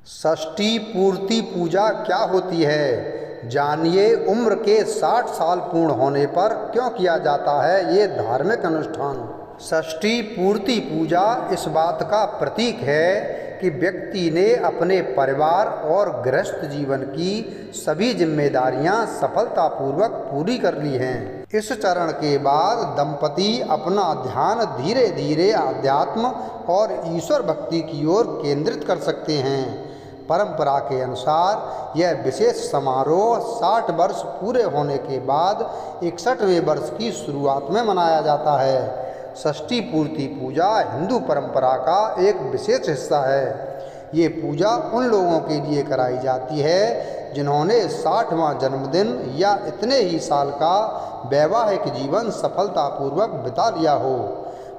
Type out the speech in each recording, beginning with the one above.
षष्ठी पूर्ति पूजा क्या होती है, जानिए। उम्र के 60 साल पूर्ण होने पर क्यों किया जाता है ये धार्मिक अनुष्ठान। षष्ठी पूर्ति पूजा इस बात का प्रतीक है कि व्यक्ति ने अपने परिवार और गृहस्थ जीवन की सभी जिम्मेदारियां सफलतापूर्वक पूरी कर ली हैं। इस चरण के बाद दंपति अपना ध्यान धीरे धीरे आध्यात्म और ईश्वर भक्ति की ओर केंद्रित कर सकते हैं। परंपरा के अनुसार यह विशेष समारोह 60 वर्ष पूरे होने के बाद 61वें वर्ष की शुरुआत में मनाया जाता है। षष्ठी पूर्ति पूजा हिंदू परंपरा का एक विशेष हिस्सा है। ये पूजा उन लोगों के लिए कराई जाती है जिन्होंने 60वां जन्मदिन या इतने ही साल का वैवाहिक जीवन सफलतापूर्वक बिता लिया हो।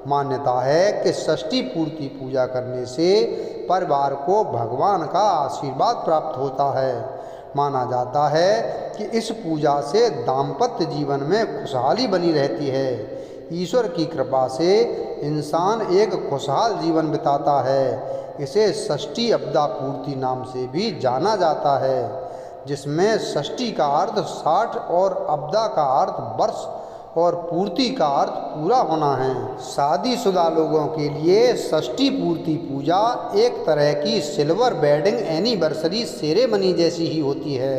मान्यता है कि षष्ठी पूर्ति पूजा करने से परिवार को भगवान का आशीर्वाद प्राप्त होता है। माना जाता है कि इस पूजा से दाम्पत्य जीवन में खुशहाली बनी रहती है। ईश्वर की कृपा से इंसान एक खुशहाल जीवन बिताता है। इसे षष्ठी अब्दा पूर्ति नाम से भी जाना जाता है, जिसमें षष्ठी का अर्थ 60 और अब्दा का अर्थ वर्ष और पूर्ति का अर्थ पूरा होना है। शादीशुदा लोगों के लिए षष्ठी पूर्ति पूजा एक तरह की सिल्वर वेडिंग एनिवर्सरी सेरेमनी जैसी ही होती है,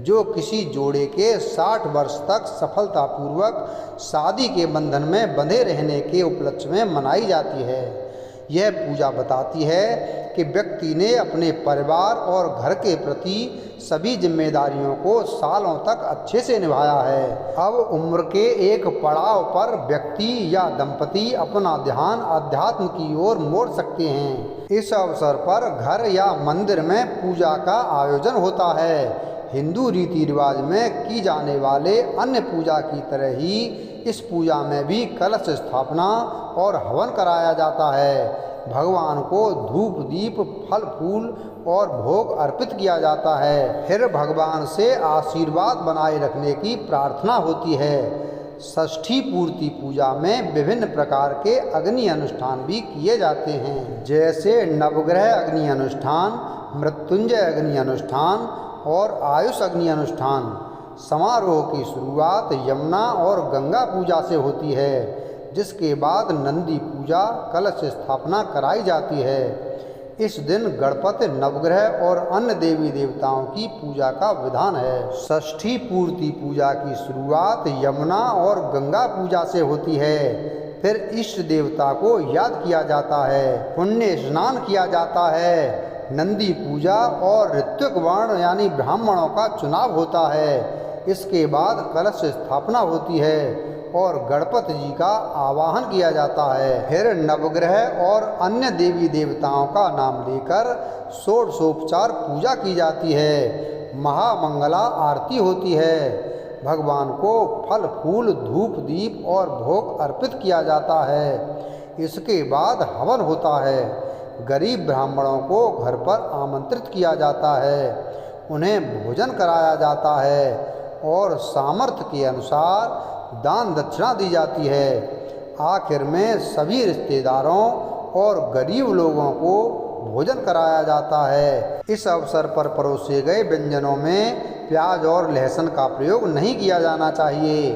जो किसी जोड़े के 60 वर्ष तक सफलतापूर्वक शादी के बंधन में बंधे रहने के उपलक्ष्य में मनाई जाती है। यह पूजा बताती है कि व्यक्ति ने अपने परिवार और घर के प्रति सभी जिम्मेदारियों को सालों तक अच्छे से निभाया है। अब उम्र के एक पड़ाव पर व्यक्ति या दंपति अपना ध्यान अध्यात्म की ओर मोड़ सकते हैं। इस अवसर पर घर या मंदिर में पूजा का आयोजन होता है। हिंदू रीति रिवाज में की जाने वाले अन्य पूजा की तरह ही इस पूजा में भी कलश स्थापना और हवन कराया जाता है। भगवान को धूप दीप फल फूल और भोग अर्पित किया जाता है। फिर भगवान से आशीर्वाद बनाए रखने की प्रार्थना होती है। षष्ठी पूर्ति पूजा में विभिन्न प्रकार के अग्नि अनुष्ठान भी किए जाते हैं, जैसे नवग्रह अग्नि अनुष्ठान, मृत्युंजय अग्नि अनुष्ठान और आयुष अग्नि अनुष्ठान। समारोह की शुरुआत यमुना और गंगा पूजा से होती है, जिसके बाद नंदी पूजा कलश स्थापना कराई जाती है। इस दिन गणपति, नवग्रह और अन्य देवी देवताओं की पूजा का विधान है। षष्ठी पूर्ति पूजा की शुरुआत यमुना और गंगा पूजा से होती है। फिर इष्ट देवता को याद किया जाता है, पुण्य स्नान किया जाता है, नंदी पूजा और ऋत्विक वर्ण यानी ब्राह्मणों का चुनाव होता है। इसके बाद कलश स्थापना होती है और गणपति जी का आवाहन किया जाता है। फिर नवग्रह और अन्य देवी देवताओं का नाम लेकर षोडशोपचार पूजा की जाती है। महामंगला आरती होती है। भगवान को फल फूल धूप दीप और भोग अर्पित किया जाता है। इसके बाद हवन होता है। गरीब ब्राह्मणों को घर पर आमंत्रित किया जाता है, उन्हें भोजन कराया जाता है और सामर्थ्य के अनुसार दान दक्षिणा दी जाती है। आखिर में सभी रिश्तेदारों और गरीब लोगों को भोजन कराया जाता है। इस अवसर पर परोसे गए व्यंजनों में प्याज और लहसुन का प्रयोग नहीं किया जाना चाहिए।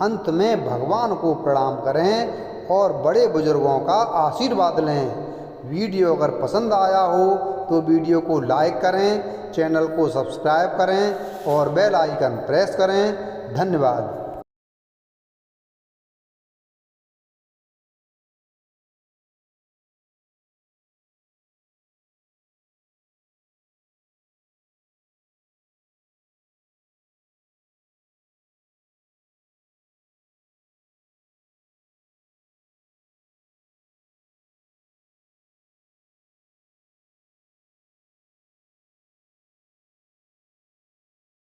अंत में भगवान को प्रणाम करें और बड़े बुजुर्गों का आशीर्वाद लें। वीडियो अगर पसंद आया हो तो वीडियो को लाइक करें, चैनल को सब्सक्राइब करें और बेल आइकन प्रेस करें। धन्यवाद।